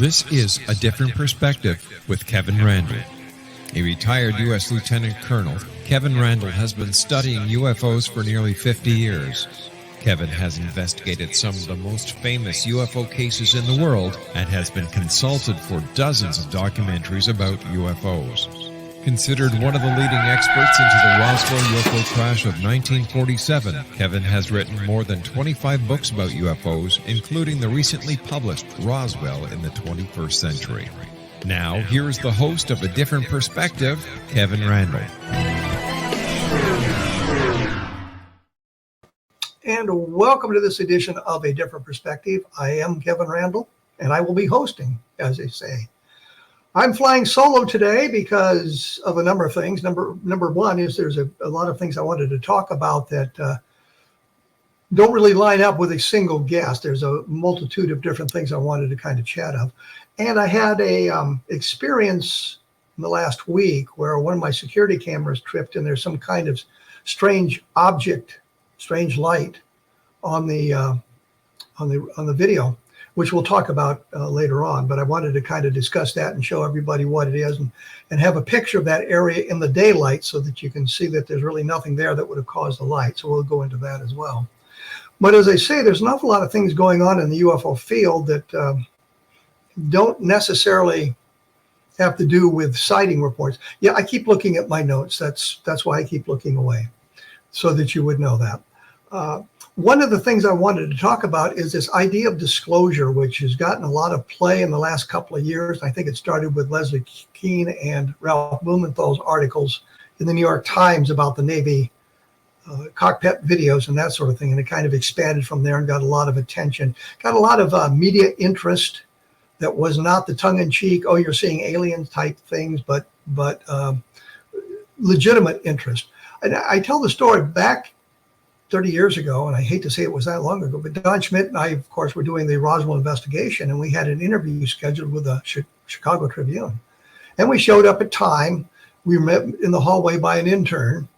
This is A Different Perspective with Kevin Randle. A retired U.S. Lieutenant Colonel, Kevin Randle has been studying UFOs for nearly 50 years. Kevin has investigated some of the most famous UFO cases in the world and has been consulted for dozens of documentaries about UFOs. Considered one of the leading experts into the Roswell UFO crash of 1947, Kevin has written more than 25 books about UFOs, including the recently published Roswell in the 21st Century. Now, here is the host of A Different Perspective, Kevin Randle. And welcome to this edition of A Different Perspective. I am Kevin Randle, and I will be hosting, as they say. I'm flying solo today because of a number of things. Number one is there's a lot of things I wanted to talk about that don't really line up with a single guest. There's a multitude of different things I wanted to kind of chat of. And I had a experience in the last week where one of my security cameras tripped and there's some kind of strange object, strange light on the video, which we'll talk about later on. But I wanted to kind of discuss that and show everybody what it is and have a picture of that area in the daylight so that you can see that there's really nothing there that would have caused the light. So we'll go into that as well. But as I say, there's an awful lot of things going on in the UFO field that don't necessarily have to do with sighting reports. Yeah, I keep looking at my notes. That's why I keep looking away, so that you would know that. One of the things I wanted to talk about is this idea of disclosure, which has gotten a lot of play in the last couple of years. I think it started with Leslie Kean and Ralph Blumenthal's articles in the New York Times about the Navy cockpit videos and that sort of thing. And it kind of expanded from there and got a lot of attention, got a lot of media interest that was not the tongue-in-cheek, oh, you're seeing aliens type things, but legitimate interest. And I tell the story back 30 years ago, and I hate to say it was that long ago, but Don Schmitt and I, of course, were doing the Roswell investigation, and we had an interview scheduled with the Chicago Tribune. And we showed up at time. We were met in the hallway by an intern.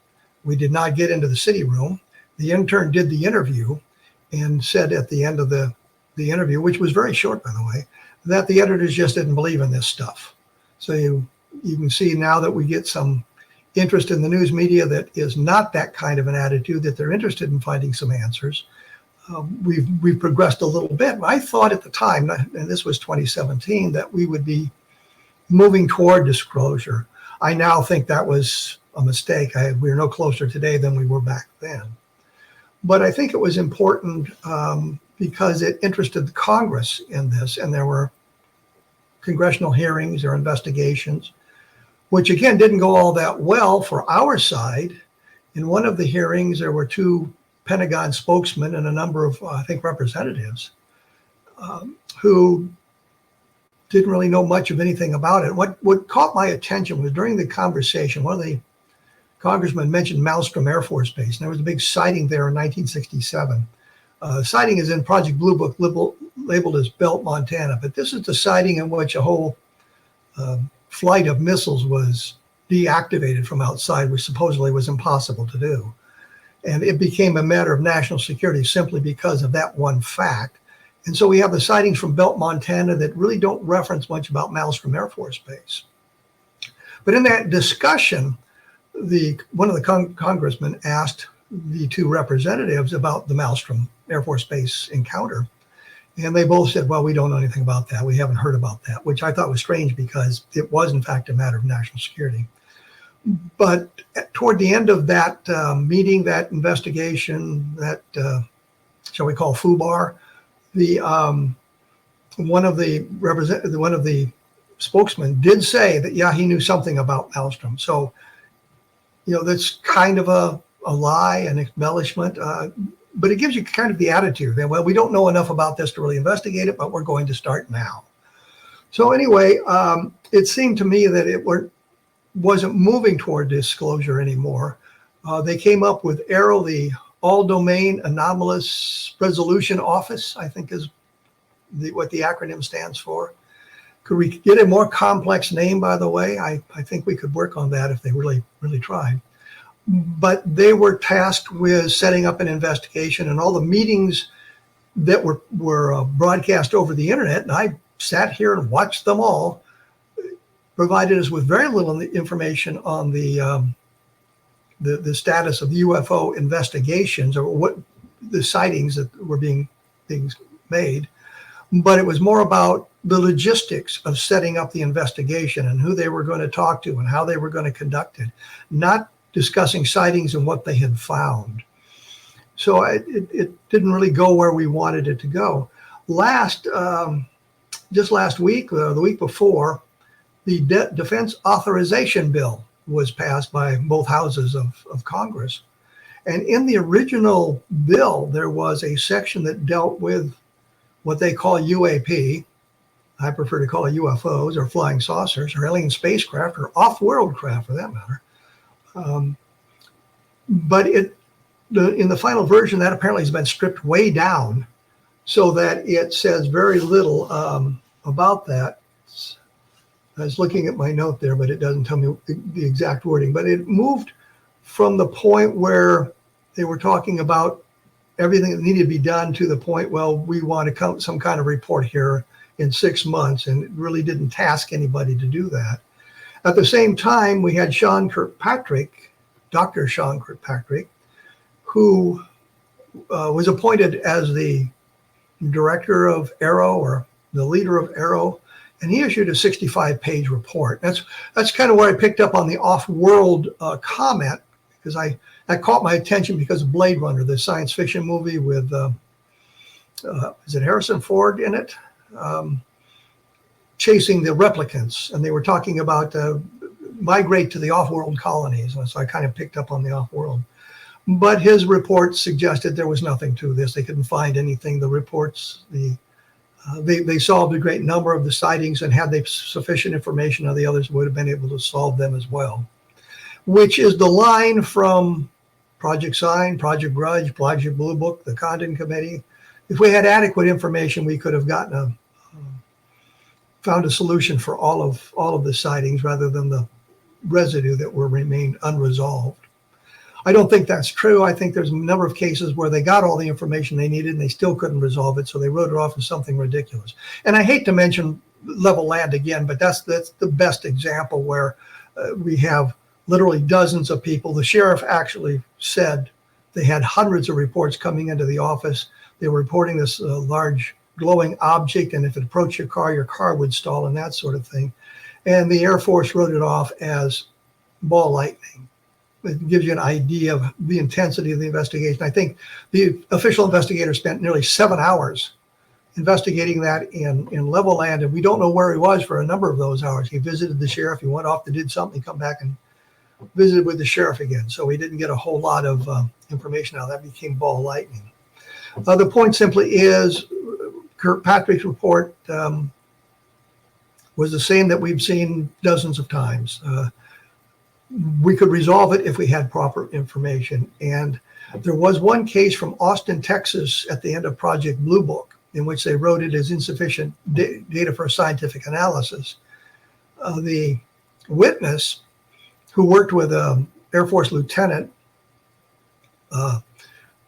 We did not get into the city room. The intern did the interview and said at the end of the interview, which was very short, by the way, that the editors just didn't believe in this stuff. So you can see now that we get some interest in the news media that is not that kind of an attitude, that they're interested in finding some answers. We've progressed a little bit. I thought at the time, and this was 2017, that we would be moving toward disclosure. I now think that was a mistake. We're no closer today than we were back then. But I think it was important because it interested the Congress in this, and there were congressional hearings or investigations, which again didn't go all that well for our side. In one of the hearings, there were two Pentagon spokesmen and a number of, I think, representatives who didn't really know much of anything about it. What caught my attention was during the conversation, one of the congressmen mentioned Malmstrom Air Force Base, and there was a big sighting there in 1967. Sighting is in Project Blue Book, labeled as Belt, Montana, but this is the sighting in which a whole flight of missiles was deactivated from outside, which supposedly was impossible to do. And it became a matter of national security simply because of that one fact. And so we have the sightings from Belt, Montana that really don't reference much about Malmstrom Air Force Base. But in that discussion, one of the congressmen asked the two representatives about the Malmstrom Air Force Base encounter. And they both said, well, we don't know anything about that. We haven't heard about that, which I thought was strange because it was, in fact, a matter of national security. But toward the end of that meeting, that investigation, that, shall we call FUBAR, one of the spokesmen did say that, yeah, he knew something about Malmstrom. So, that's kind of a lie, an embellishment. But it gives you kind of the attitude that, well, we don't know enough about this to really investigate it, but we're going to start now. So anyway, it seemed to me that it wasn't moving toward disclosure anymore. They came up with ARRO, the All Domain Anomalous Resolution Office, I think is what the acronym stands for. Could we get a more complex name, by the way? I think we could work on that if they really, really tried. But they were tasked with setting up an investigation, and all the meetings that were broadcast over the internet, and I sat here and watched them all, provided us with very little information on the status of UFO investigations or what the sightings that were being made. But it was more about the logistics of setting up the investigation and who they were going to talk to and how they were going to conduct it, not discussing sightings and what they had found. So it didn't really go where we wanted it to go. Just last week, the week before, the Defense Authorization Bill was passed by both houses of Congress. And in the original bill, there was a section that dealt with what they call UAP. I prefer to call it UFOs, or flying saucers, or alien spacecraft, or off-world craft for that matter. But in the final version, that apparently has been stripped way down so that it says very little about that. I was looking at my note there, but it doesn't tell me the exact wording. But it moved from the point where they were talking about everything that needed to be done to the point, well, we want to come some kind of report here in 6 months, and it really didn't task anybody to do that. At the same time, we had Sean Kirkpatrick, Dr. Sean Kirkpatrick, who was appointed as the director of APRO, or the leader of APRO, and he issued a 65-page report. That's kind of where I picked up on the off-world comment, because that caught my attention because of Blade Runner, the science fiction movie with, is it Harrison Ford in it? Chasing the replicants, and they were talking about migrate to the off-world colonies, and so I kind of picked up on the off-world. But his report suggested there was nothing to this. They couldn't find anything. The reports, they solved a great number of the sightings, and had they sufficient information, the others would have been able to solve them as well. Which is the line from Project Sign, Project Grudge, Project Blue Book, the Condon Committee. If we had adequate information, we could have gotten found a solution for all of the sightings rather than the residue that remained unresolved. I don't think that's true. I think there's a number of cases where they got all the information they needed and they still couldn't resolve it, so they wrote it off as something ridiculous. And I hate to mention Level Land again, but that's the best example where we have literally dozens of people. The sheriff actually said they had hundreds of reports coming into the office. They were reporting this large glowing object, and if it approached your car would stall, and that sort of thing. And the Air Force wrote it off as ball lightning. It gives you an idea of the intensity of the investigation. I think the official investigator spent nearly 7 hours investigating that in Level Land, and we don't know where he was for a number of those hours. He visited the sheriff, he went off to did something, come back and visited with the sheriff again. So we didn't get a whole lot of information out. That became ball lightning. The point simply is Kirkpatrick's report was the same that we've seen dozens of times. We could resolve it if we had proper information. And there was one case from Austin, Texas at the end of Project Blue Book, in which they wrote it as insufficient data for scientific analysis. The witness, who worked with an Air Force lieutenant,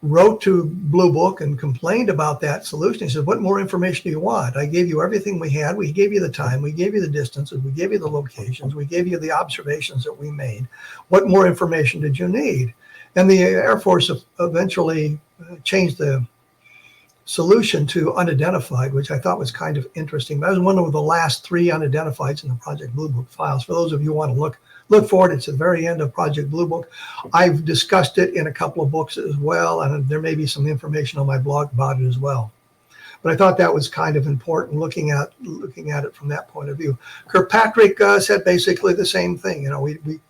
wrote to Blue Book and complained about that solution. He said, what more information do you want? I gave you everything we had. We gave you the time. We gave you the distances. We gave you the locations. We gave you the observations that we made. What more information did you need? And the Air Force eventually changed the solution to unidentified, which I thought was kind of interesting. That was one of the last 3 unidentifieds in the Project Blue Book files. For those of you who want to look forward, it's at the very end of Project Blue Book. I've discussed it in a couple of books as well, and there may be some information on my blog about it as well. But I thought that was kind of important, looking at it from that point of view. Kirkpatrick said basically the same thing. You know, we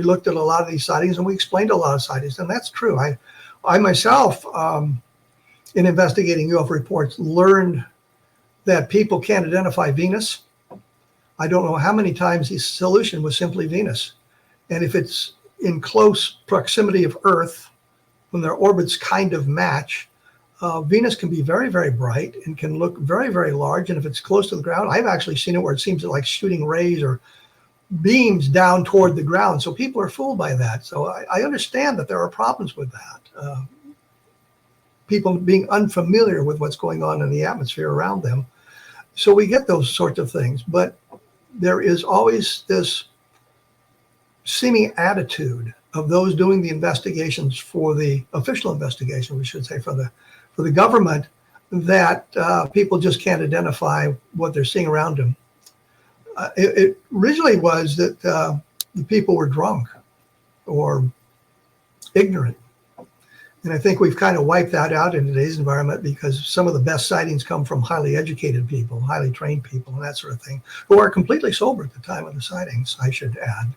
looked at a lot of these sightings and we explained a lot of sightings, and that's true. I myself, in investigating UFO reports, learned that people can't identify Venus. I don't know how many times the solution was simply Venus. And if it's in close proximity of Earth, when their orbits kind of match, Venus can be very, very bright and can look very, very large. And if it's close to the ground, I've actually seen it where it seems like shooting rays or beams down toward the ground. So people are fooled by that. So I understand that there are problems with that. People being unfamiliar with what's going on in the atmosphere around them. So we get those sorts of things, but there is always this seeming attitude of those doing the investigations for the official investigation, we should say, for the government, that people just can't identify what they're seeing around them. It originally was that the people were drunk or ignorant. And I think we've kind of wiped that out in today's environment, because some of the best sightings come from highly educated people, highly trained people, and that sort of thing, who are completely sober at the time of the sightings, I should add.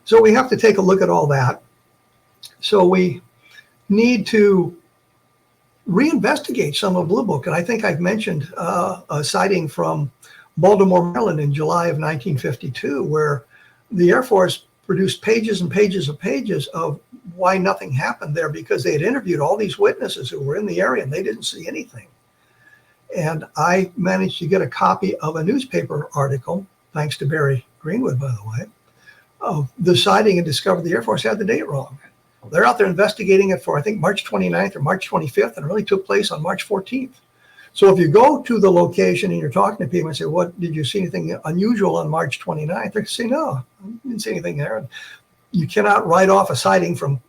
So we have to take a look at all that. So we need to reinvestigate some of Blue Book. And I think I've mentioned a sighting from Baltimore, Maryland in July of 1952, where the Air Force produced pages and pages of pages of why nothing happened there, because they had interviewed all these witnesses who were in the area and they didn't see anything. And I managed to get a copy of a newspaper article, thanks to Barry Greenwood, by the way, of the sighting, and discovered the Air Force had the date wrong. They're out there investigating it for, I think, March 29th or March 25th, and it really took place on March 14th. So if you go to the location and you're talking to people and say, what, did you see anything unusual on March 29th? They're going to say, no, I didn't see anything there. And you cannot write off a sighting from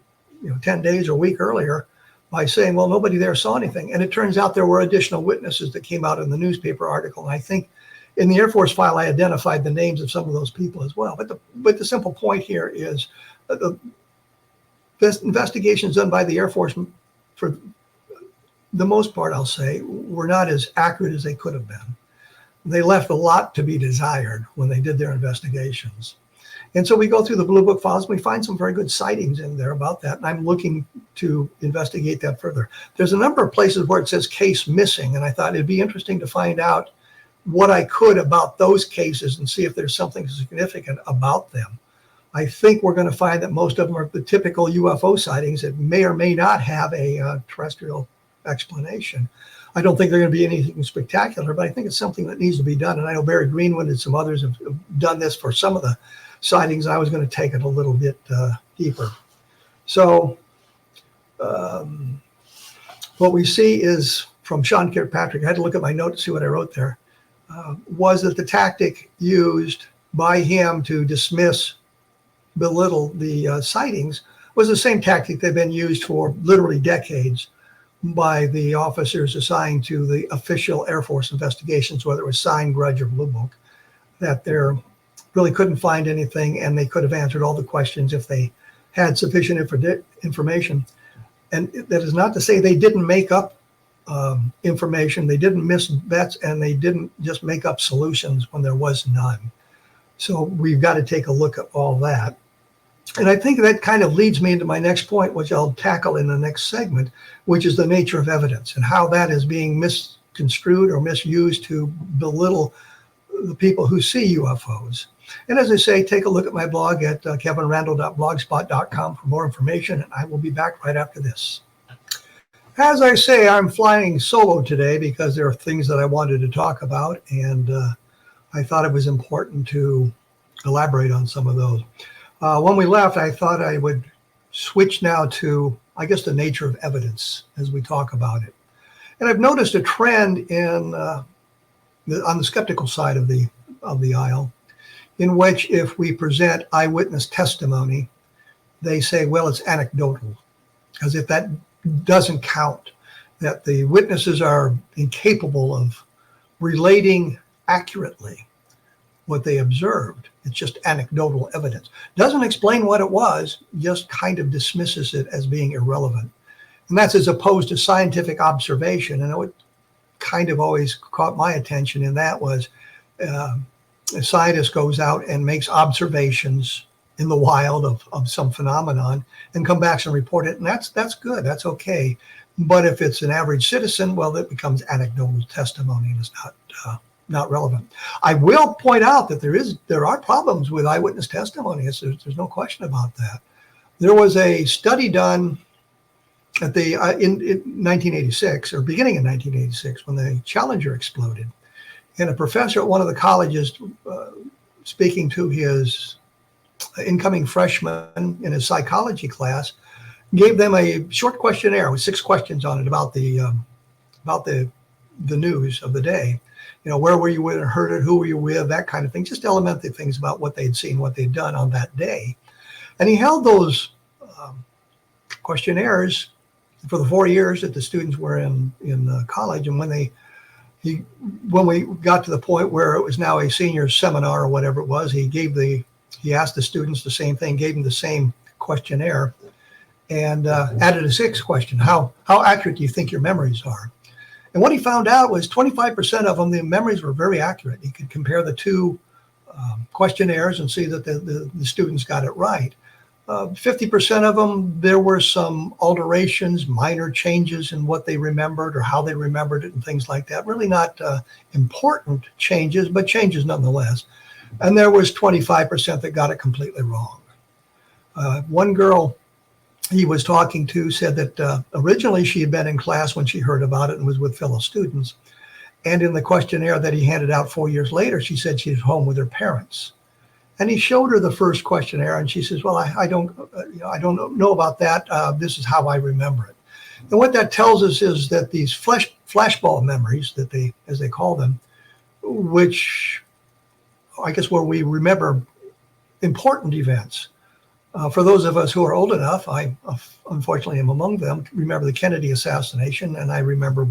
10 days or a week earlier by saying, well, nobody there saw anything. And it turns out there were additional witnesses that came out in the newspaper article. And I think in the Air Force file, I identified the names of some of those people as well. But the simple point here is that the investigations done by the Air Force, for the most part, I'll say, were not as accurate as they could have been. They left a lot to be desired when they did their investigations. And so we go through the Blue Book files, and we find some very good sightings in there about that. And I'm looking to investigate that further. There's a number of places where it says case missing, and I thought it'd be interesting to find out what I could about those cases and see if there's something significant about them. I think we're going to find that most of them are the typical UFO sightings that may or may not have a terrestrial explanation. I don't think they're going to be anything spectacular, but I think it's something that needs to be done. And I know Barry Greenwood and some others have done this for some of the sightings. I was going to take it a little bit deeper. So what we see is from Sean Kirkpatrick, I had to look at my notes to see what I wrote there, was that the tactic used by him to dismiss, belittle the sightings was the same tactic they've been used for literally decades by the officers assigned to the official Air Force investigations, whether it was Sign, Grudge, or Blue Book, that they really couldn't find anything, and they could have answered all the questions if they had sufficient information. And that is not to say they didn't make up information, they didn't miss bets, and they didn't just make up solutions when there was none. So we've got to take a look at all that. And I think that kind of leads me into my next point, which I'll tackle in the next segment, which is the nature of evidence and how that is being misconstrued or misused to belittle the people who see UFOs. And as I say, take a look at my blog at kevinrandle.blogspot.com for more information, and I will be back right after this. As I say, I'm flying solo today because there are things that I wanted to talk about, and I thought it was important to elaborate on some of those. When we left, I thought I would switch now to, I guess, the nature of evidence as we talk about it. And I've noticed a trend in on the skeptical side of the aisle, in which if we present eyewitness testimony, they say, well, it's anecdotal, as if that doesn't count, that the witnesses are incapable of relating accurately what they observed. It's just anecdotal evidence. Doesn't explain what it was, just kind of dismisses it as being irrelevant. And that's as opposed to scientific observation. And what kind of always caught my attention in that was a scientist goes out and makes observations in the wild of some phenomenon and come back and report it. And that's good, that's okay. But if it's an average citizen, well, that becomes anecdotal testimony and it's not relevant. I will point out that there are problems with eyewitness testimony. There's no question about that. There was a study done at the in 1986 or beginning in 1986 when the Challenger exploded, and a professor at one of the colleges speaking to his incoming freshmen in his psychology class gave them a short questionnaire with 6 questions on it about the news of the day. where were you when it heard it, who were you with, that kind of thing, just elementary things about what they'd seen, what they'd done on that day. And he held those questionnaires for the 4 years that the students were in college. And when we got to the point where it was now a senior seminar or whatever it was, he asked the students the same thing, gave them the same questionnaire, and added a sixth question: how accurate do you think your memories are? And what he found out was 25% of them, the memories were very accurate. He could compare the two questionnaires and see that the students got it right. 50% of them, there were some alterations, minor changes in what they remembered or how they remembered it and things like that. Really not important changes, but changes nonetheless. And there was 25% that got it completely wrong. One girl he was talking to said that originally she had been in class when she heard about it and was with fellow students. And in the questionnaire that he handed out 4 years later, she said she was home with her parents. And he showed her the first questionnaire, and she says, "Well, I don't know about that. This is how I remember it." And what that tells us is that these flashbulb memories, as they call them, which I guess where we remember important events. For those of us who are old enough, I unfortunately am among them, remember the Kennedy assassination, and I remember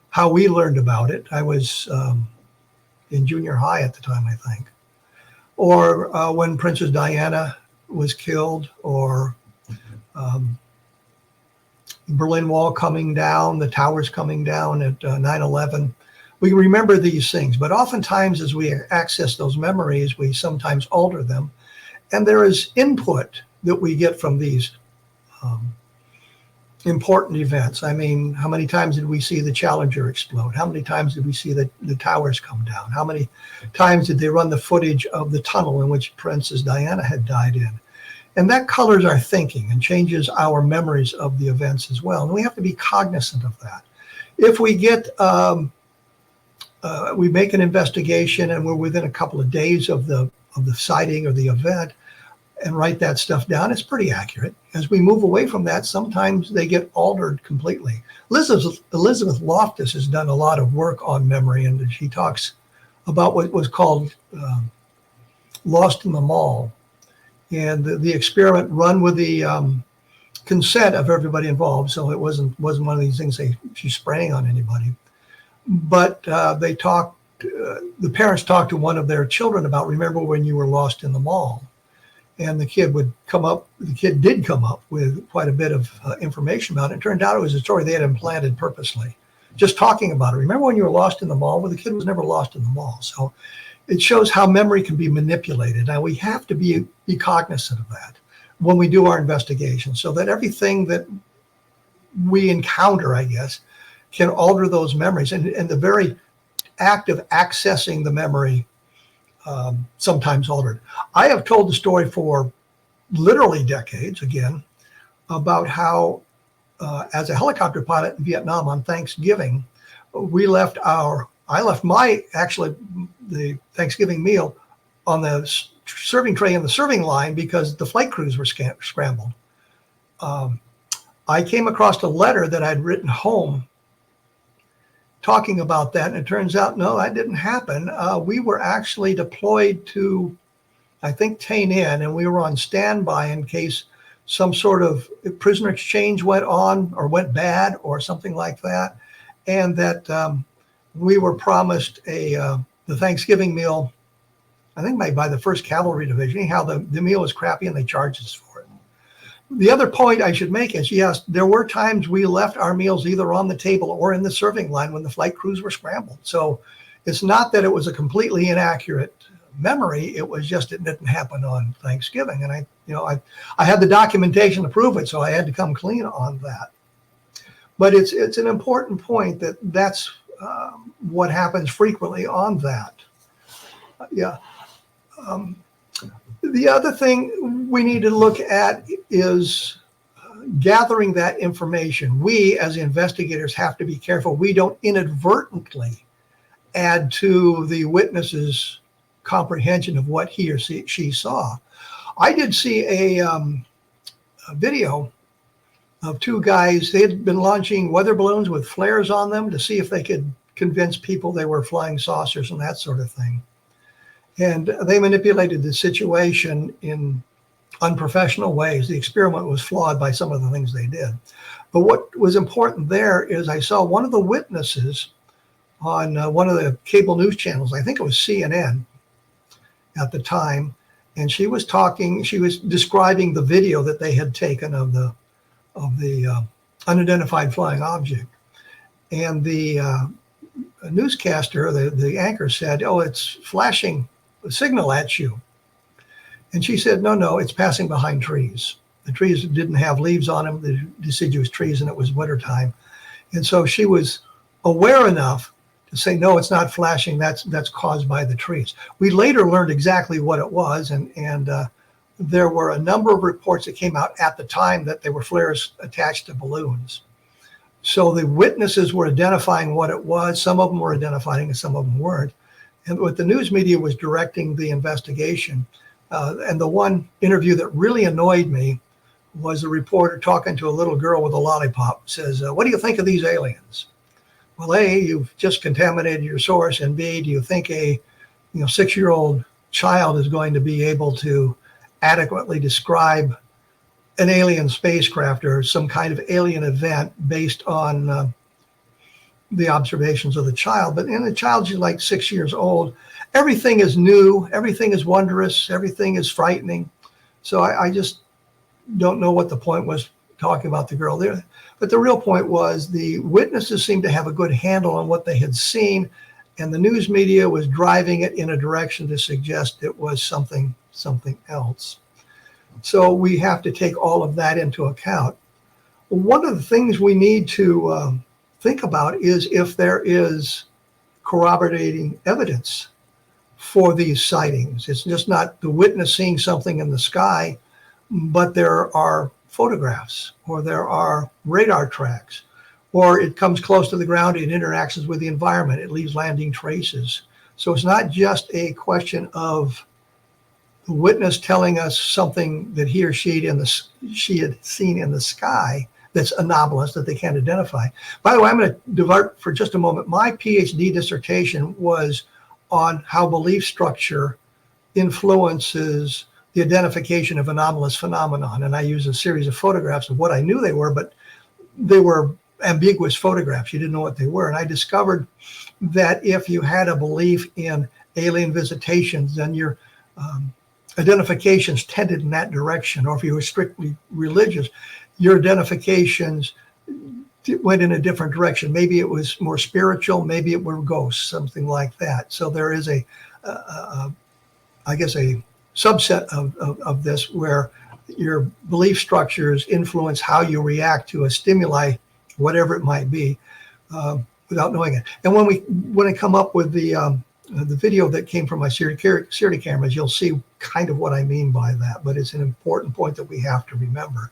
how we learned about it. I was in junior high at the time, I think. Or when Princess Diana was killed, or Berlin Wall coming down, the towers coming down at 9/11. We remember these things, but oftentimes as we access those memories, we sometimes alter them. And there is input that we get from these important events. I mean, how many times did we see the Challenger explode? How many times did we see the towers come down? How many times did they run the footage of the tunnel in which Princess Diana had died in? And that colors our thinking and changes our memories of the events as well. And we have to be cognizant of that. If we get, we make an investigation and we're within a couple of days of the sighting or the event, and write that stuff down, it's pretty accurate. As we move away from that, sometimes they get altered completely. Elizabeth Loftus has done a lot of work on memory, and she talks about what was called Lost in the Mall, and the experiment run with the consent of everybody involved. So it wasn't one of these things she's spraying on anybody. But the parents talked to one of their children about, remember when you were lost in the mall? And the kid did come up with quite a bit of information about it. It turned out it was a story they had implanted purposely. Just talking about it. Remember when you were lost in the mall? Well, the kid was never lost in the mall. So it shows how memory can be manipulated. Now we have to be cognizant of that when we do our investigation, so that everything that we encounter, I guess, can alter those memories. And the very act of accessing the memory sometimes altered. I have told the story for literally decades, again, about how as a helicopter pilot in Vietnam on Thanksgiving, I left the Thanksgiving meal on the serving tray in the serving line because the flight crews were scrambled. I came across a letter that I'd written home talking about that, and it turns out, no, that didn't happen. We were actually deployed to, I think, Tay Ninh, and we were on standby in case some sort of prisoner exchange went on or went bad or something like that, and that we were promised the Thanksgiving meal, I think by the 1st Cavalry Division. Anyhow, the meal was crappy and they charged us for it. The other point I should make is, yes, there were times we left our meals either on the table or in the serving line when the flight crews were scrambled. So it's not that it was a completely inaccurate memory. It was just it didn't happen on Thanksgiving. And I had the documentation to prove it, so I had to come clean on that. But it's an important point that's what happens frequently on that. Yeah. The other thing we need to look at is gathering that information. We, as investigators, have to be careful we don't inadvertently add to the witness's comprehension of what he or she saw. I did see a video of two guys. They had been launching weather balloons with flares on them to see if they could convince people they were flying saucers and that sort of thing. And they manipulated the situation in unprofessional ways. The experiment was flawed by some of the things they did. But what was important there is I saw one of the witnesses on one of the cable news channels, I think it was CNN at the time, and she was describing the video that they had taken of the unidentified flying object. And the newscaster, the anchor said, "Oh, it's flashing a signal at you." And she said, no, it's passing behind trees. The trees didn't have leaves on them, the deciduous trees, and it was wintertime. And so she was aware enough to say, no, it's not flashing, that's caused by the trees. We later learned exactly what it was, and there were a number of reports that came out at the time that they were flares attached to balloons. So the witnesses were identifying what it was. Some of them were identifying and some of them weren't. And what the news media was directing the investigation. And the one interview that really annoyed me was a reporter talking to a little girl with a lollipop. Says, "What do you think of these aliens?" Well, A, you've just contaminated your source, and B, do you think a 6-year-old child is going to be able to adequately describe an alien spacecraft or some kind of alien event based on the observations of the child? But in the child's like 6 years old. Everything is new, everything is wondrous, everything is frightening. So I just don't know what the point was talking about the girl there. But the real point was the witnesses seemed to have a good handle on what they had seen, and the news media was driving it in a direction to suggest it was something else. So we have to take all of that into account. One of the things we need to think about is if there is corroborating evidence for these sightings. It's just not the witness seeing something in the sky, but there are photographs, or there are radar tracks, or it comes close to the ground, it interacts with the environment, it leaves landing traces. So it's not just a question of the witness telling us something that he or she had seen in the sky that's anomalous, that they can't identify. By the way, I'm going to divert for just a moment. My PhD dissertation was on how belief structure influences the identification of anomalous phenomenon. And I used a series of photographs of what I knew they were, but they were ambiguous photographs. You didn't know what they were. And I discovered that if you had a belief in alien visitations, then your identifications tended in that direction. Or if you were strictly religious, your identifications went in a different direction. Maybe it was more spiritual, maybe it were ghosts, something like that. So there is I guess a subset of this where your belief structures influence how you react to a stimuli, whatever it might be, without knowing it. And when I come up with the video that came from my security cameras, you'll see kind of what I mean by that. But it's an important point that we have to remember.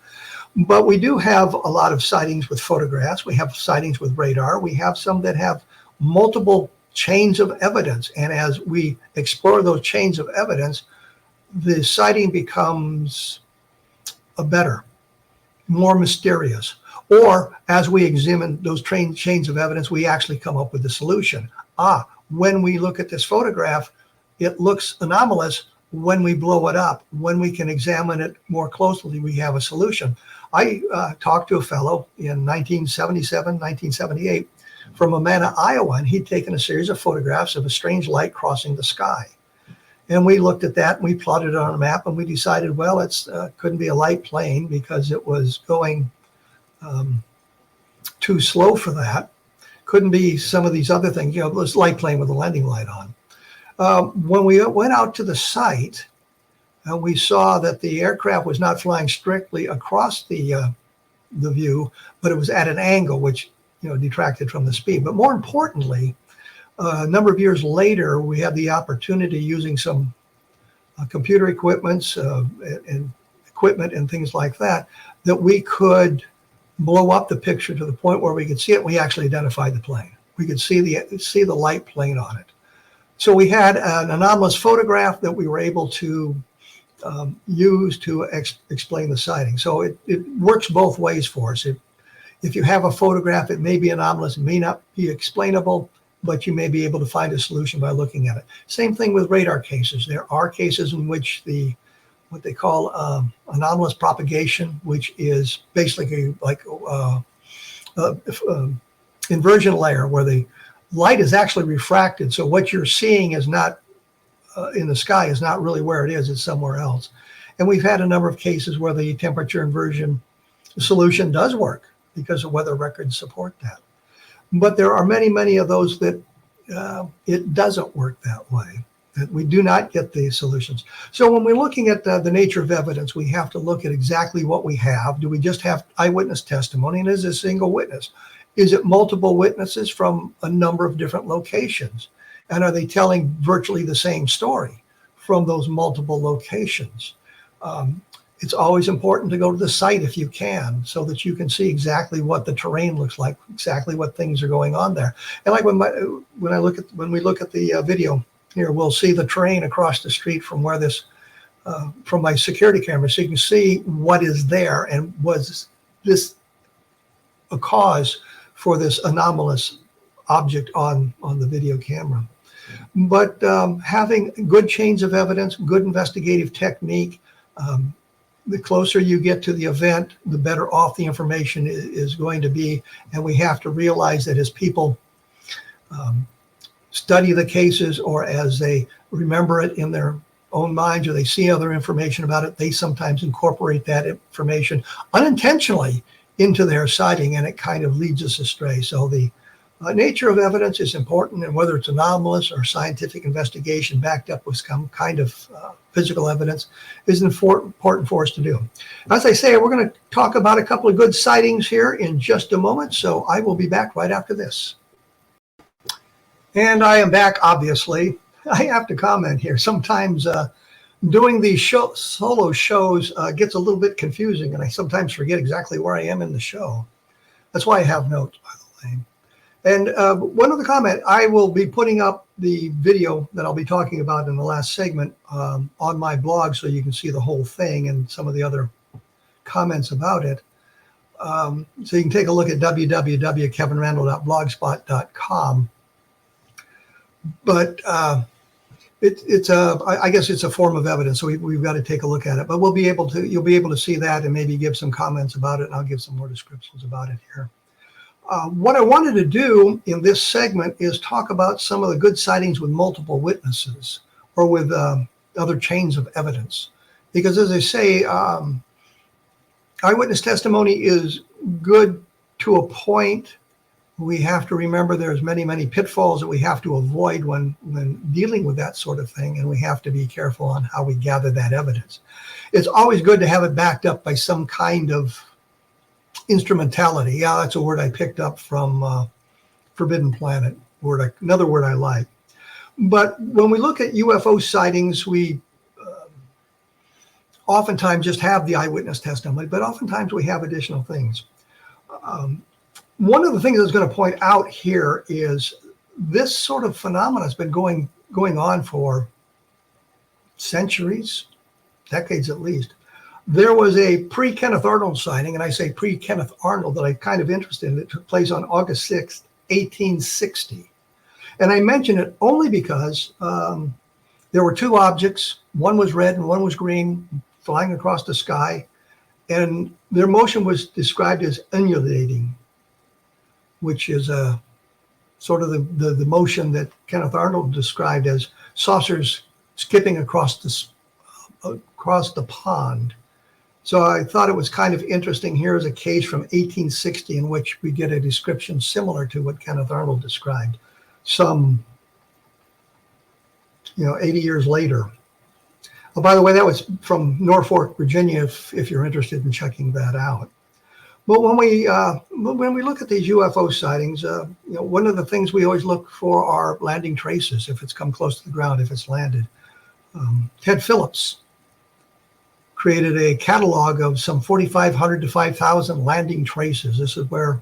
But we do have a lot of sightings with photographs. We have sightings with radar. We have some that have multiple chains of evidence. And as we explore those chains of evidence, the sighting becomes better, more mysterious. Or as we examine those chains of evidence, we actually come up with the solution. When we look at this photograph, it looks anomalous. When we blow it up, when we can examine it more closely, we have a solution. I talked to a fellow in 1977, 1978 from Amana, Iowa, and he'd taken a series of photographs of a strange light crossing the sky. And we looked at that and we plotted it on a map, and we decided, well, it couldn't be a light plane because it was going too slow for that. Couldn't be some of these other things, this light plane with a landing light on. When we went out to the site, we saw that the aircraft was not flying strictly across the view, but it was at an angle which detracted from the speed. But more importantly, a number of years later, we had the opportunity, using some computer equipment and things like that, that we could blow up the picture to the point where we could see it. We actually identified the plane. We could see the light plane on it. So we had an anomalous photograph that we were able to use to explain the sighting. So it works both ways for us. If you have a photograph, it may be anomalous, it may not be explainable. but you may be able to find a solution by looking at it. Same thing with radar cases. There are cases in which what they call anomalous propagation, which is basically like inversion layer, where the light is actually refracted. So what you're seeing is not in the sky is not really where it is, it's somewhere else. And we've had a number of cases where the temperature inversion solution does work because the weather records support that. But there are many, many of those that it doesn't work that way, that we do not get the solutions. So when we're looking at the nature of evidence, we have to look at exactly what we have. Do we just have eyewitness testimony, and is it a single witness? Is it multiple witnesses from a number of different locations? And are they telling virtually the same story from those multiple locations? It's always important to go to the site if you can, so that you can see exactly what the terrain looks like, exactly what things are going on there. And like when we look at the video here, we'll see the terrain across the street from where this, from my security camera, so you can see what is there and was this a cause for this anomalous object on the video camera. But having good chains of evidence, good investigative technique, the closer you get to the event, the better off the information is going to be. And we have to realize that as people study the cases, or as they remember it in their own minds, or they see other information about it, they sometimes incorporate that information unintentionally into their sighting, and it kind of leads us astray. So the nature of evidence is important, and whether it's anomalous or scientific investigation backed up with some kind of physical evidence is important for us to do. As I say, we're going to talk about a couple of good sightings here in just a moment, so I will be back right after this. And I am back, obviously. I have to comment here. Sometimes doing these solo shows gets a little bit confusing, and I sometimes forget exactly where I am in the show. That's why I have notes, by the way. And one other comment, I will be putting up the video that I'll be talking about in the last segment on my blog, so you can see the whole thing and some of the other comments about it. So you can take a look at www.kevinrandle.blogspot.com. But I guess it's a form of evidence, so we've got to take a look at it. But you'll be able to see that and maybe give some comments about it, and I'll give some more descriptions about it here. What I wanted to do in this segment is talk about some of the good sightings with multiple witnesses, or with other chains of evidence. Because as I say, eyewitness testimony is good to a point. We have to remember there's many, many pitfalls that we have to avoid when dealing with that sort of thing, and we have to be careful on how we gather that evidence. It's always good to have it backed up by some kind of instrumentality. Yeah, that's a word I picked up from Forbidden Planet, another word I like. But when we look at UFO sightings, we oftentimes just have the eyewitness testimony, but oftentimes we have additional things. One of the things I was going to point out here is this sort of phenomenon has been going on for centuries, decades at least. There was a pre-Kenneth Arnold sighting, and I say pre-Kenneth Arnold that I'm kind of interested in. It took place on August 6th, 1860. And I mention it only because there were two objects. One was red and one was green, flying across the sky. And their motion was described as undulating, which is a sort of the motion that Kenneth Arnold described as saucers skipping across the pond. So I thought it was kind of interesting. Here is a case from 1860 in which we get a description similar to what Kenneth Arnold described some 80 years later. Oh, by the way, that was from Norfolk, Virginia, if you're interested in checking that out. But when we look at these UFO sightings, one of the things we always look for are landing traces, if it's come close to the ground, if it's landed. Ted Phillips created a catalog of some 4,500 to 5,000 landing traces. This is where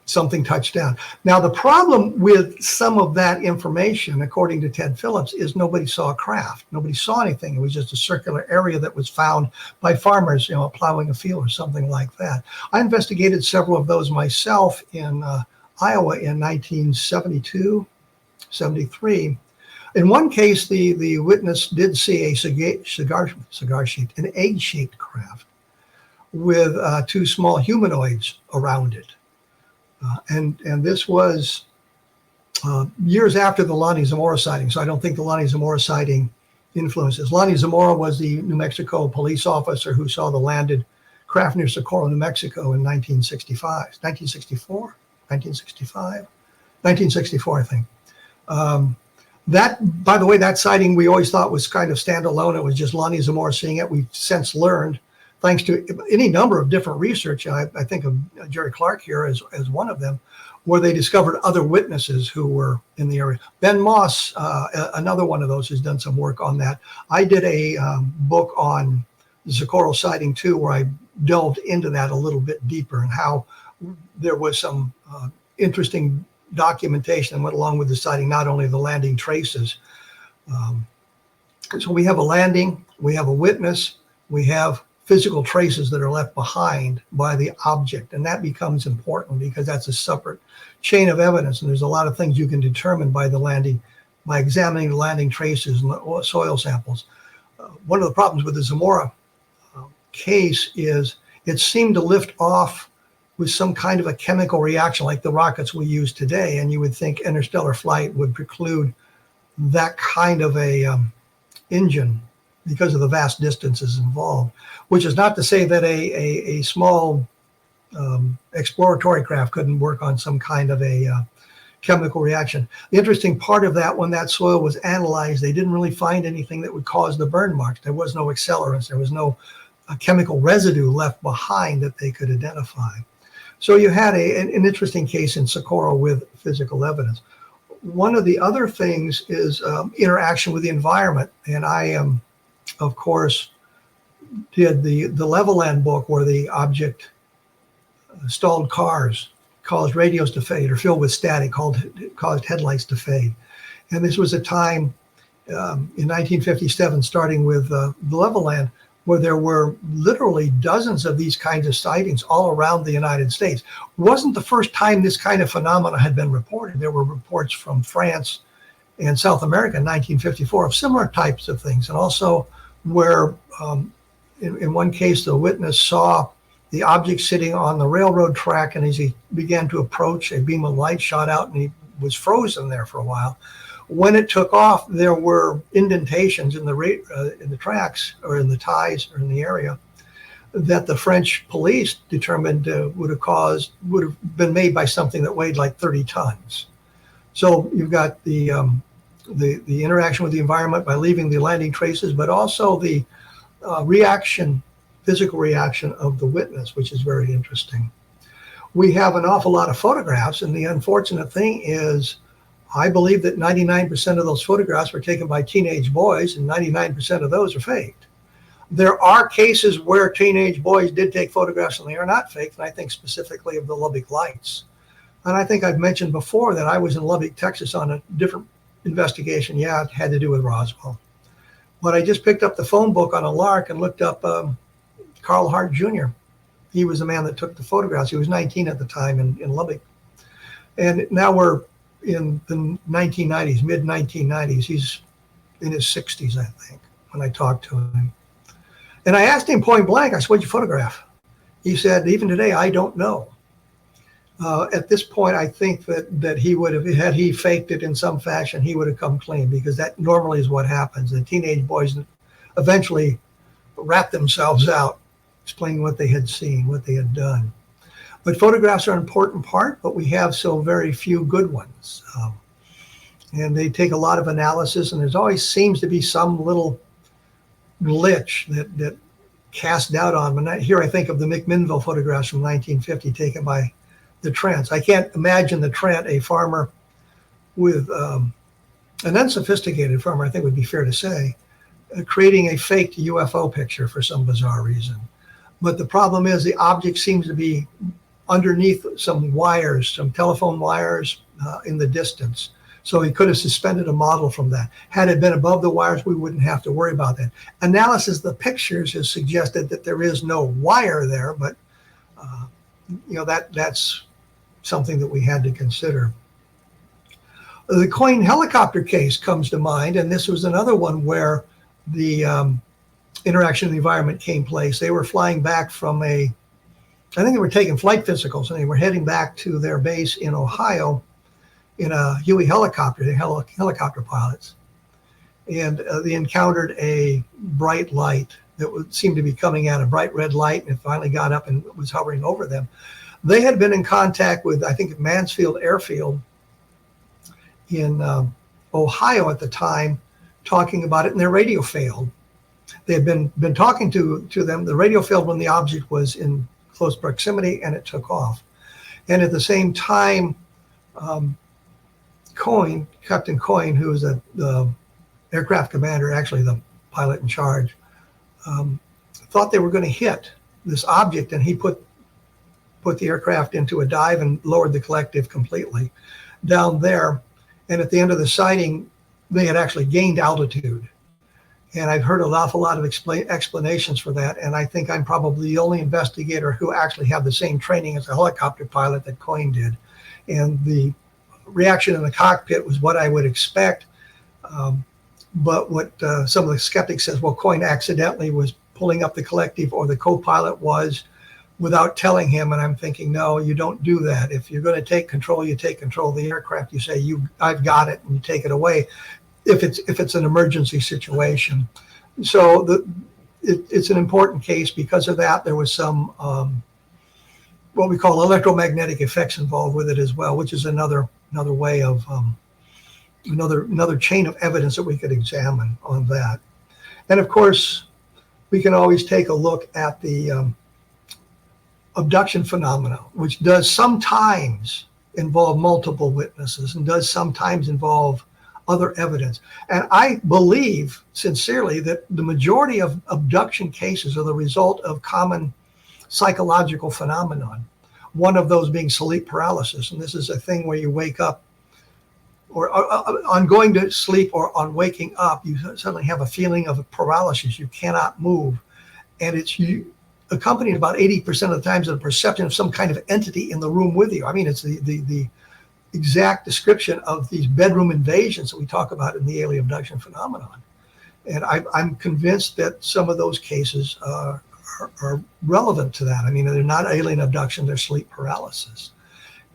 something touched down. Now, the problem with some of that information, according to Ted Phillips, is nobody saw a craft. Nobody saw anything. It was just a circular area that was found by farmers, plowing a field or something like that. I investigated several of those myself in Iowa in 1972, 73. In one case, the witness did see a cigar sheet, an egg-shaped craft with two small humanoids around it. And this was years after the Lonnie Zamora sighting, so I don't think the Lonnie Zamora sighting influences. Lonnie Zamora was the New Mexico police officer who saw the landed craft near Socorro, New Mexico in 1964, I think. That, by the way, that sighting we always thought was kind of standalone. It was just Lonnie Zamora seeing it. We've since learned, thanks to any number of different research, I think of Jerry Clark here as one of them, where they discovered other witnesses who were in the area. Ben Moss, another one of those, has done some work on that. I did a book on the Socorro sighting too, where I delved into that a little bit deeper and how there was some interesting documentation that went along with the sighting, not only the landing traces. So we have a landing, we have a witness, we have physical traces that are left behind by the object. And that becomes important because that's a separate chain of evidence. And there's a lot of things you can determine by the landing, by examining the landing traces and the soil samples. One of the problems with the Zamora case is it seemed to lift off with some kind of a chemical reaction like the rockets we use today. And you would think interstellar flight would preclude that kind of a engine because of the vast distances involved, which is not to say that a small exploratory craft couldn't work on some kind of a chemical reaction. The interesting part of that, when that soil was analyzed, they didn't really find anything that would cause the burn marks. There was no accelerants. There was no chemical residue left behind that they could identify. So you had an interesting case in Socorro with physical evidence. One of the other things is interaction with the environment. And I of course, did the Leveland book where the object stalled cars, caused radios to fade or filled with static, caused headlights to fade. And this was a time in 1957, starting with the Leveland, where there were literally dozens of these kinds of sightings all around the United States. It wasn't the first time this kind of phenomena had been reported. There were reports from France and South America in 1954 of similar types of things. And also where in one case, the witness saw the object sitting on the railroad track, and as he began to approach, a beam of light shot out and he was frozen there for a while. When it took off, there were indentations in the tracks or in the ties or in the area that the French police determined would have been made by something that weighed like 30 tons. So you've got the interaction with the environment by leaving the landing traces, but also the physical reaction of the witness, which is very interesting. We have an awful lot of photographs, and the unfortunate thing is, I believe that 99% of those photographs were taken by teenage boys, and 99% of those are faked. There are cases where teenage boys did take photographs and they are not faked, and I think specifically of the Lubbock lights. And I think I've mentioned before that I was in Lubbock, Texas on a different investigation. Yeah, it had to do with Roswell. But I just picked up the phone book on a lark and looked up Carl Hart Jr. He was the man that took the photographs. He was 19 at the time in Lubbock. And now we're in the 1990s, mid-1990s. He's in his 60s, I think, when I talked to him. And I asked him point blank, I said, what'd you photograph? He said, even today, I don't know. At this point, I think that he would have, had he faked it in some fashion, he would have come clean, because that normally is what happens. The teenage boys eventually wrap themselves out, explaining what they had seen, what they had done. But photographs are an important part, but we have so very few good ones. And they take a lot of analysis, and there's always seems to be some little glitch that casts doubt on them. And here I think of the McMinnville photographs from 1950 taken by the Trents. I can't imagine the Trent, a farmer with an unsophisticated farmer, I think would be fair to say, creating a fake UFO picture for some bizarre reason. But the problem is the object seems to be underneath some wires, some telephone wires in the distance. So he could have suspended a model from that. Had it been above the wires, we wouldn't have to worry about that. Analysis of the pictures has suggested that there is no wire there, but that's something that we had to consider. The Coyne helicopter case comes to mind, and this was another one where the interaction of the environment came place. They were flying back from I think they were taking flight physicals, and they were heading back to their base in Ohio in a Huey helicopter, the helicopter pilots. And they encountered a bright light that seemed to be coming out, a bright red light, and it finally got up and was hovering over them. They had been in contact with, I think, Mansfield Airfield in Ohio at the time, talking about it, and their radio failed. They had been talking to them. The radio failed when the object was in close proximity, and it took off. And at the same time, Captain Coyne, who was the aircraft commander, actually the pilot in charge, thought they were going to hit this object, and he put the aircraft into a dive and lowered the collective completely down there. And at the end of the sighting, they had actually gained altitude. And I've heard an awful lot of explanations for that. And I think I'm probably the only investigator who actually had the same training as a helicopter pilot that Coyne did. And the reaction in the cockpit was what I would expect. But what some of the skeptics says, well, Coyne accidentally was pulling up the collective, or the co-pilot was, without telling him. And I'm thinking, no, you don't do that. If you're going to take control, you take control of the aircraft. You say, I've got it, and you take it away if it's an emergency situation. So it's an important case because of that. There was some what we call electromagnetic effects involved with it as well, which is another way of another chain of evidence that we could examine on that. And of course, we can always take a look at the abduction phenomena, which does sometimes involve multiple witnesses and does sometimes involve other evidence. And I believe sincerely that the majority of abduction cases are the result of common psychological phenomenon, one of those being sleep paralysis. And this is a thing where you wake up, or on going to sleep or on waking up, you suddenly have a feeling of paralysis. You cannot move. And it's accompanied about 80% of the times of the perception of some kind of entity in the room with you. I mean, it's the exact description of these bedroom invasions that we talk about in the alien abduction phenomenon. And I'm convinced that some of those cases are relevant to that. I mean, they're not alien abduction, they're sleep paralysis.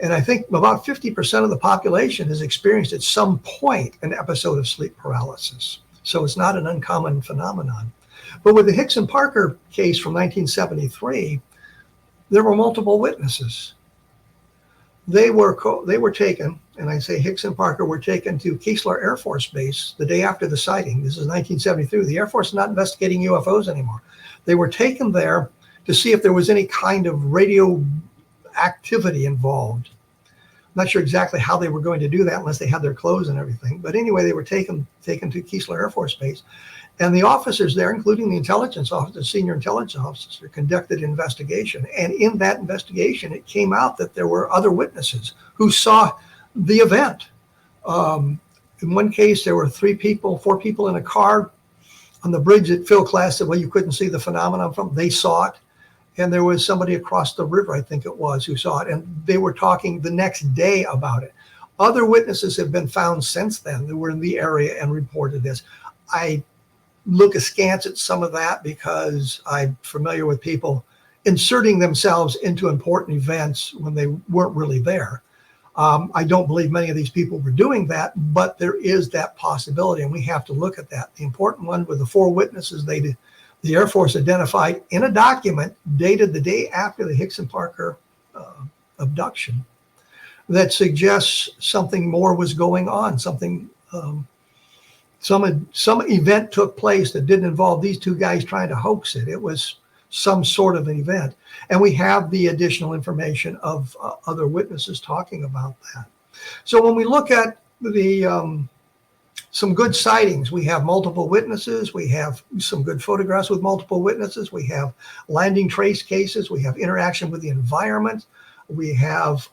And I think about 50% of the population has experienced at some point an episode of sleep paralysis. So it's not an uncommon phenomenon. But with the Hicks and Parker case from 1973, there were multiple witnesses. They were taken, and I say Hicks and Parker were taken to Keesler Air Force Base the day after the sighting. This is 1973. The Air Force is not investigating UFOs anymore. They were taken there to see if there was any kind of radio activity involved. I'm not sure exactly how they were going to do that unless they had their clothes and everything. But anyway, they were taken to Keesler Air Force Base. And the officers there, including the intelligence officer, senior intelligence officer, conducted an investigation. And in that investigation, it came out that there were other witnesses who saw the event. In one case, there were 4 people in a car on the bridge that Phil Class said, well, you couldn't see the phenomenon from. They saw it. And there was somebody across the river, I think it was, who saw it. And they were talking the next day about it. Other witnesses have been found since then that were in the area and reported this. I look askance at some of that because I'm familiar with people inserting themselves into important events when they weren't really there. I don't believe many of these people were doing that, but there is that possibility, and we have to look at that. The important one with the 4 witnesses the Air Force identified in a document dated the day after the Hicks and Parker abduction that suggests something more was going on, something some event took place that didn't involve these 2 guys trying to hoax it. It was some sort of an event. And we have the additional information of other witnesses talking about that. So when we look at some good sightings, we have multiple witnesses, we have some good photographs with multiple witnesses, we have landing trace cases, we have interaction with the environment, we have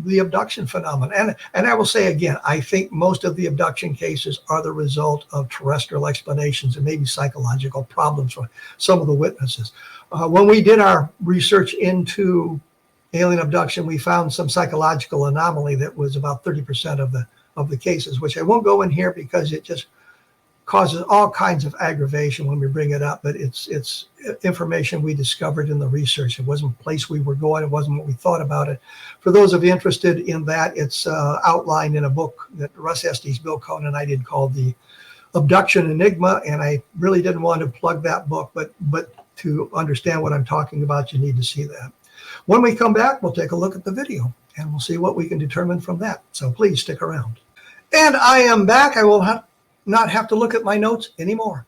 the abduction phenomenon. And I will say again, I think most of the abduction cases are the result of terrestrial explanations and maybe psychological problems for some of the witnesses. When we did our research into alien abduction, we found some psychological anomaly that was about 30% of the cases, which I won't go in here because it just causes all kinds of aggravation when we bring it up. But it's information we discovered in the research. It wasn't a place we were going. It wasn't what we thought about it. For those of you interested in that, it's outlined in a book that Russ Estes, Bill Cohn, and I did called The Abduction Enigma. And I really didn't want to plug that book, but to understand what I'm talking about, you need to see that. When we come back, we'll take a look at the video and we'll see what we can determine from that. So please stick around. And I am back. I will not have to look at my notes anymore.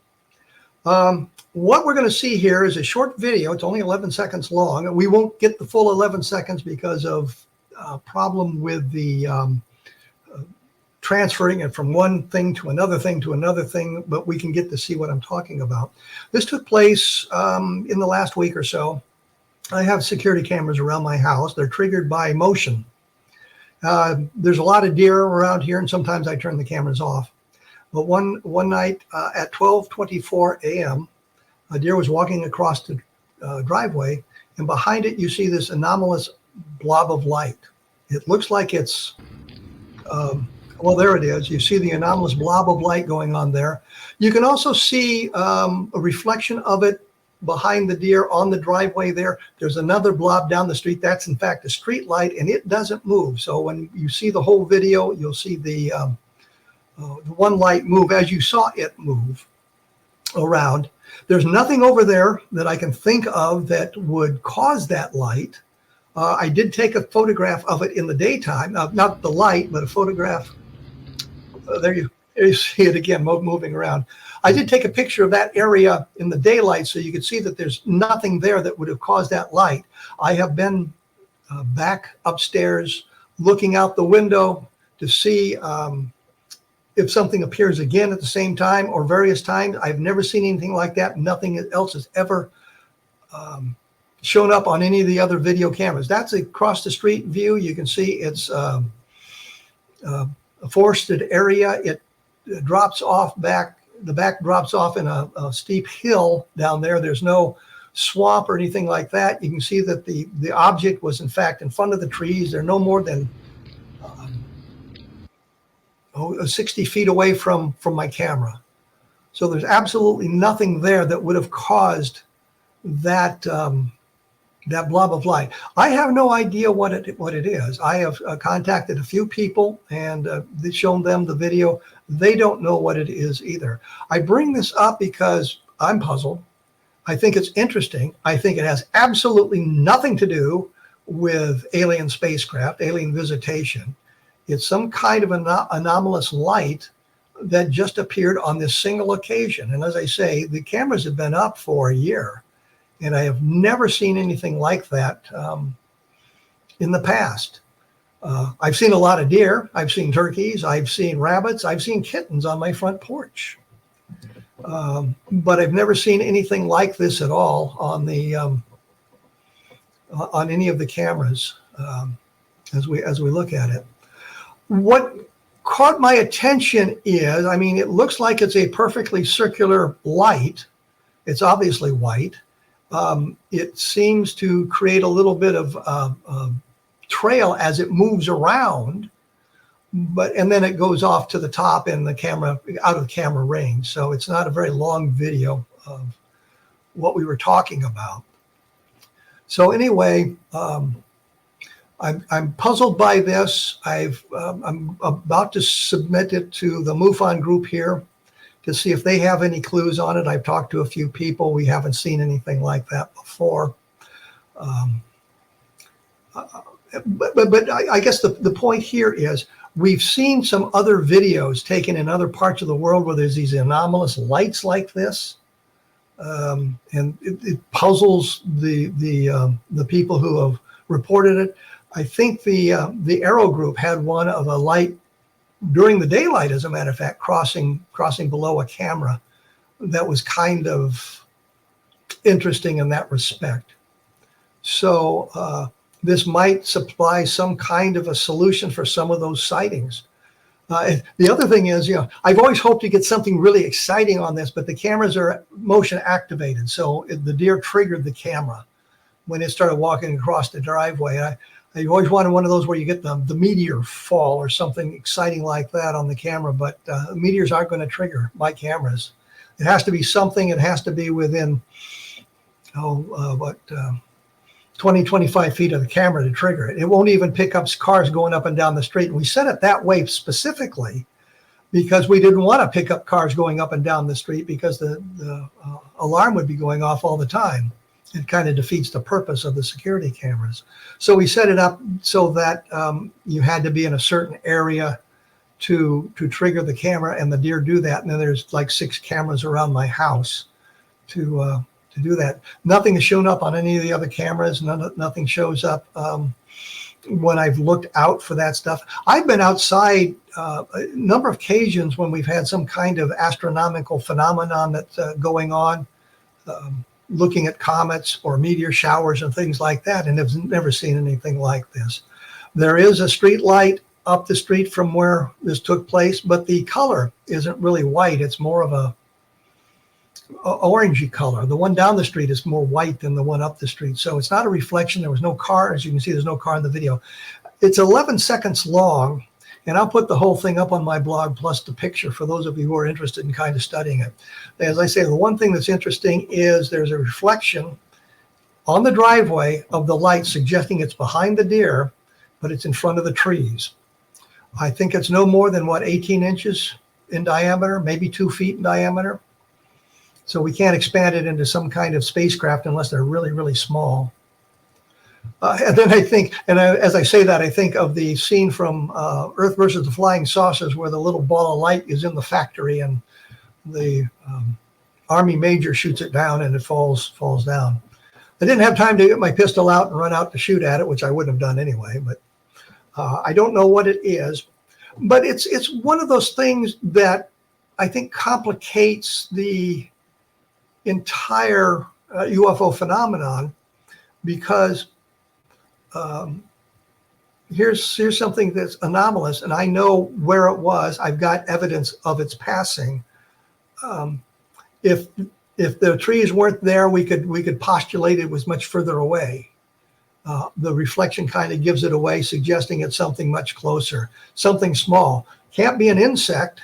What we're going to see here is a short video. It's only 11 seconds long. We won't get the full 11 seconds because of a problem with the transferring it from one thing to another thing to another thing, but we can get to see what I'm talking about. This took place in the last week or so. I have security cameras around my house. They're triggered by motion. There's a lot of deer around here, and sometimes I turn the cameras off. But one night at 12:24 a.m., a deer was walking across the driveway, and behind it you see this anomalous blob of light. It looks like it's, well, there it is. You see the anomalous blob of light going on there. You can also see a reflection of it behind the deer on the driveway there. There's another blob down the street. That's in fact a street light, and it doesn't move. So when you see the whole video, you'll see the one light move as you saw it move around. There's nothing over there that I can think of that would cause that light. I did take a photograph of it in the daytime, not the light, but a photograph. There you see it again, moving around. I did take a picture of that area in the daylight so you could see that there's nothing there that would have caused that light. I have been back upstairs looking out the window to see if something appears again at the same time or various times. I've never seen anything like that. Nothing else has ever shown up on any of the other video cameras. That's across the street view. You can see it's a forested area. It drops off back. The back drops off in a steep hill down there. There's no swamp or anything like that. You can see that the object was in fact in front of the trees. They're no more than 60 feet away from my camera. So there's absolutely nothing there that would have caused that that blob of light. I have no idea what it is. I have contacted a few people and shown them the video. They don't know what it is either. I bring this up because I'm puzzled. I think it's interesting. I think it has absolutely nothing to do with alien spacecraft, alien visitation. It's some kind of anomalous light that just appeared on this single occasion. And as I say, the cameras have been up for a year, and I have never seen anything like that in the past. I've seen a lot of deer. I've seen turkeys. I've seen rabbits. I've seen kittens on my front porch. But I've never seen anything like this at all on the on any of the cameras as we look at it. What caught my attention is, I mean, it looks like it's a perfectly circular light. It's obviously white. It seems to create a little bit of trail as it moves around, and then it goes off to the top and the camera, out of the camera range. So it's not a very long video of what we were talking about. So anyway, I'm puzzled by this. I'm about to submit it to the MUFON group here to see if they have any clues on it. I've talked to a few people. We haven't seen anything like that before. But I guess the point here is we've seen some other videos taken in other parts of the world where there's these anomalous lights like this. And it puzzles the people who have reported it. I think the APRO group had one of a light during the daylight, as a matter of fact, crossing below a camera. That was kind of interesting in that respect. So this might supply some kind of a solution for some of those sightings. The other thing is, I've always hoped to get something really exciting on this, but the cameras are motion activated. So the deer triggered the camera. when it started walking across the driveway. I always wanted one of those where you get the meteor fall or something exciting like that on the camera, but meteors aren't going to trigger my cameras. It has to be something. It has to be within 20, 25 feet of the camera to trigger it. It won't even pick up cars going up and down the street. And we set it that way specifically because we didn't want to pick up cars going up and down the street because the alarm would be going off all the time. It kind of defeats the purpose of the security cameras. So we set it up so that you had to be in a certain area to trigger the camera, and the deer do that. And then there's like 6 cameras around my house to do that. Nothing has shown up on any of the other cameras. Nothing shows up when I've looked out for that stuff. I've been outside a number of occasions when we've had some kind of astronomical phenomenon that's going on, looking at comets or meteor showers and things like that, and have never seen anything like this. There is a street light up the street from where this took place, but the color isn't really white. It's more of a orangey color. The one down the street is more white than the one up the street. So it's not a reflection. There was no car. As you can see, there's no car in the video. It's 11 seconds long, and I'll put the whole thing up on my blog plus the picture for those of you who are interested in kind of studying it. As I say, the one thing that's interesting is there's a reflection on the driveway of the light suggesting it's behind the deer, but it's in front of the trees. I think it's no more than, 18 inches in diameter, maybe 2 feet in diameter. So we can't expand it into some kind of spacecraft unless they're really, really small. And then I think, as I say that, I think of the scene from Earth versus the Flying Saucers, where the little ball of light is in the factory and the Army major shoots it down and it falls down. I didn't have time to get my pistol out and run out to shoot at it, which I wouldn't have done anyway, but I don't know what it is. But it's one of those things that I think complicates the entire UFO phenomenon, because here's something that's anomalous, and I know where it was. I've got evidence of its passing. If the trees weren't there, we could postulate it was much further away. The reflection kind of gives it away, suggesting it's something much closer, something small. Can't be an insect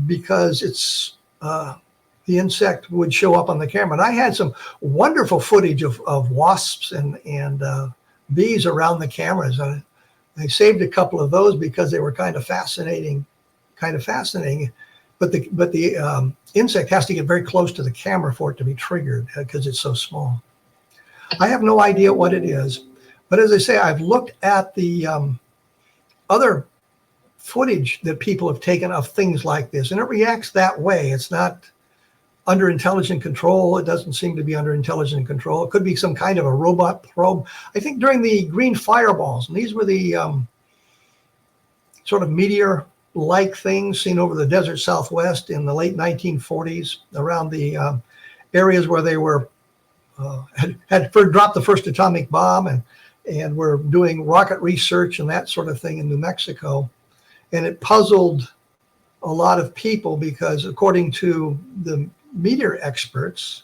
because it's the insect would show up on the camera. And I had some wonderful footage of wasps and bees around the cameras. I saved a couple of those because they were kind of fascinating. But the insect has to get very close to the camera for it to be triggered because it's so small. I have no idea what it is. But as I say, I've looked at the other footage that people have taken of things like this, and it reacts that way. It's not under intelligent control. It doesn't seem to be under intelligent control. It could be some kind of a robot probe. I think during the green fireballs, and these were the sort of meteor-like things seen over the desert Southwest in the late 1940s, around the areas where they were had dropped the first atomic bomb and were doing rocket research and that sort of thing in New Mexico. And it puzzled a lot of people because, according to the meteor experts,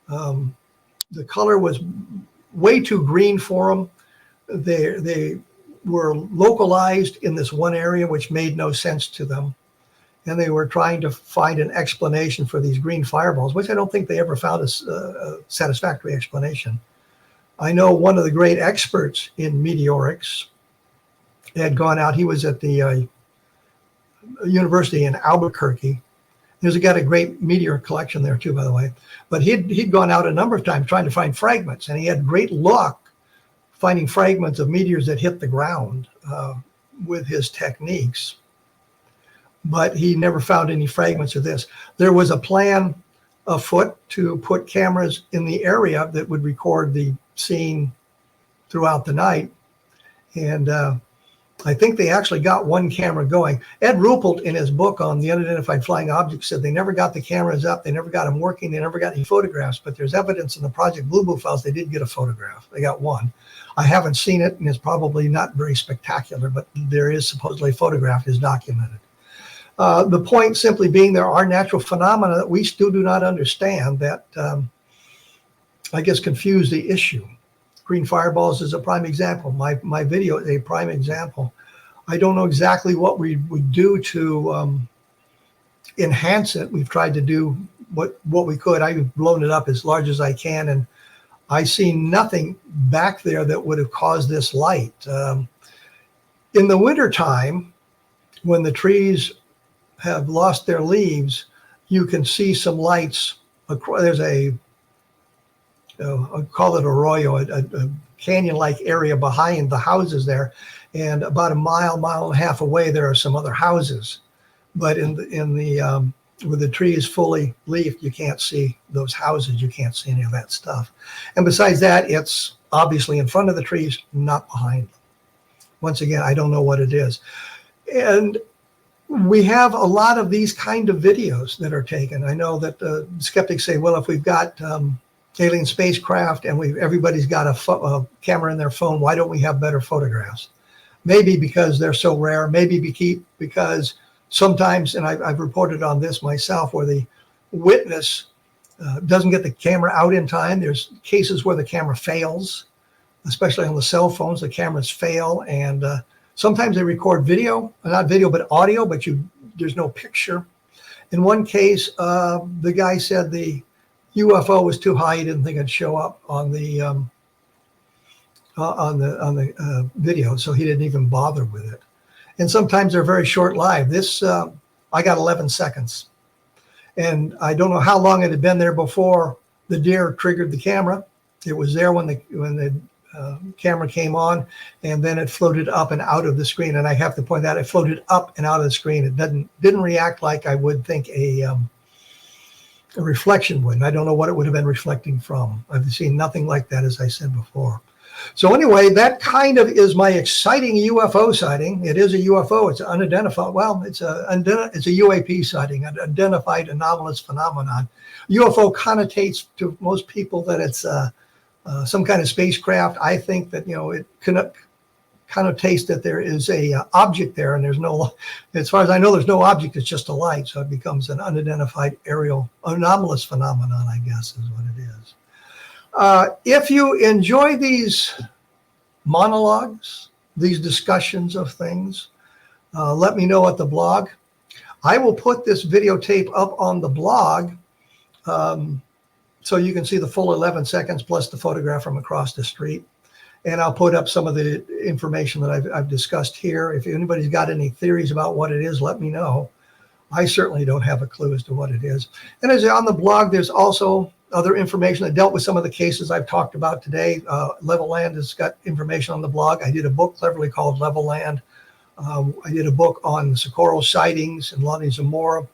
the color was way too green for them. They were localized in this one area, which made no sense to them. And they were trying to find an explanation for these green fireballs, which I don't think they ever found a satisfactory explanation. I know one of the great experts in meteorics had gone out. He was at the university in Albuquerque. There's got a great meteor collection there too, by the way. But he'd gone out a number of times trying to find fragments, and he had great luck finding fragments of meteors that hit the ground with his techniques. But he never found any fragments of this. There was a plan afoot to put cameras in the area that would record the scene throughout the night. And I think they actually got one camera going. Ed Ruppelt, in his book on the unidentified flying objects, said they never got the cameras up. They never got them working. They never got any photographs. But there's evidence in the Project Blue Book files they did get a photograph. They got one. I haven't seen it, and it's probably not very spectacular, but there is supposedly a photograph is documented. The point simply being there are natural phenomena that we still do not understand that I guess, confuse the issue. Green fireballs is a prime example. My video is a prime example. I don't know exactly what we would do to enhance it. We've tried to do what we could. I've blown it up as large as I can, and I see nothing back there that would have caused this light. In the wintertime, when the trees have lost their leaves, you can see some lights. There's I'll call it arroyo, a canyon-like area behind the houses there. And about a mile and a half away, there are some other houses. But with the trees fully leafed, you can't see those houses. You can't see any of that stuff. And besides that, it's obviously in front of the trees, not behind them. Once again, I don't know what it is. And we have a lot of these kind of videos that are taken. I know that skeptics say, well, if we've got alien spacecraft and everybody's got a camera in their phone, why don't we have better photographs? Maybe because they're so rare, maybe because sometimes, and I've reported on this myself, where the witness doesn't get the camera out in time. There's cases where the camera fails, especially on the cell phones, the cameras fail. And sometimes they record video, not video, but audio, but there's no picture. In one case, the guy said the UFO was too high. He didn't think it'd show up on the video, so he didn't even bother with it. And sometimes they're very short-lived. This, I got 11 seconds. And I don't know how long it had been there before the deer triggered the camera. It was there when the camera came on, and then it floated up and out of the screen. And I have to point out, it floated up and out of the screen. It didn't react like I would think a reflection would. And I don't know what it would have been reflecting from. I've seen nothing like that, as I said before. So anyway, that kind of is my exciting UFO sighting. It is a UFO. It's unidentified. Well, it's a UAP sighting, an identified anomalous phenomenon. UFO connotates to most people that it's some kind of spacecraft. I think that, it connotates that there is a object there, and there's no, as far as I know, there's no object. It's just a light. So it becomes an unidentified aerial anomalous phenomenon, I guess, is what it is. If you enjoy these monologues, these discussions of things, let me know at the blog. I will put this videotape up on the blog so you can see the full 11 seconds plus the photograph from across the street. And I'll put up some of the information that I've discussed here. If anybody's got any theories about what it is, let me know. I certainly don't have a clue as to what it is. And as on the blog, there's also other information that dealt with some of the cases I've talked about today. Level Land has got information on the blog. I did a book cleverly called Level Land. I did a book on the Socorro sightings and Lonnie Zamora.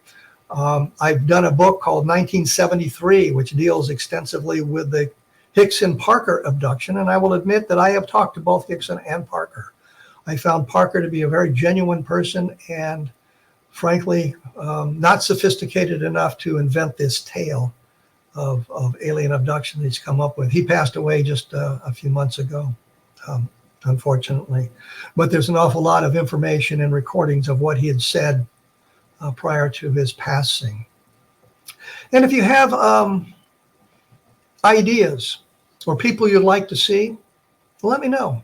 I've done a book called 1973, which deals extensively with the Hickson Parker abduction. And I will admit that I have talked to both Hickson and Parker. I found Parker to be a very genuine person and, frankly, not sophisticated enough to invent this tale of alien abduction that he's come up with. He passed away just a few months ago, unfortunately. But there's an awful lot of information and recordings of what he had said prior to his passing. And if you have ideas or people you'd like to see, let me know.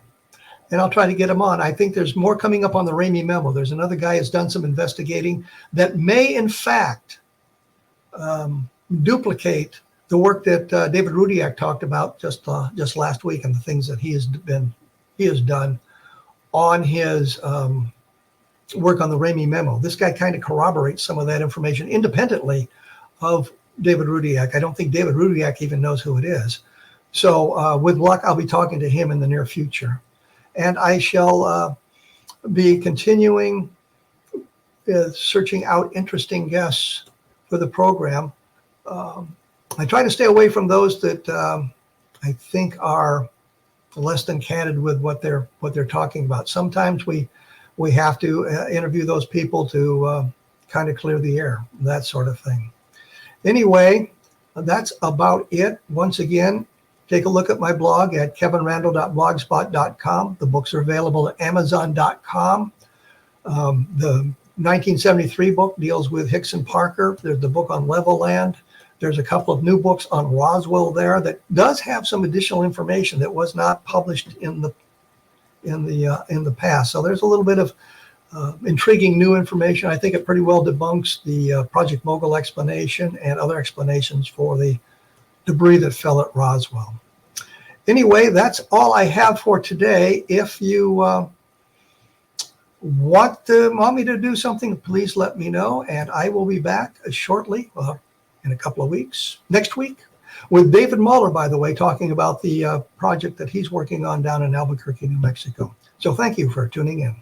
And I'll try to get them on. I think there's more coming up on the Ramey memo. There's another guy who's done some investigating that may, in fact, duplicate the work that David Rudiak talked about just last week, and the things that he has done on his work on the Ramey memo. This guy kind of corroborates some of that information independently of David Rudiak. I don't think David Rudiak even knows who it is. So with luck, I'll be talking to him in the near future. And I shall be continuing searching out interesting guests for the program. I try to stay away from those that I think are less than candid with what they're talking about. Sometimes we have to interview those people to kind of clear the air, that sort of thing. Anyway, that's about it. Once again, take a look at my blog at kevinrandle.blogspot.com. The books are available at amazon.com. The 1973 book deals with Hickson Parker. There's the book on Level Land. There's a couple of new books on Roswell there that does have some additional information that was not published in the past. So there's a little bit of intriguing new information. I think it pretty well debunks the Project Mogul explanation and other explanations for the debris that fell at Roswell. Anyway, that's all I have for today. If you want me to do something, please let me know, and I will be back shortly, in a couple of weeks, next week, with David Muller, by the way, talking about the project that he's working on down in Albuquerque, New Mexico. So thank you for tuning in.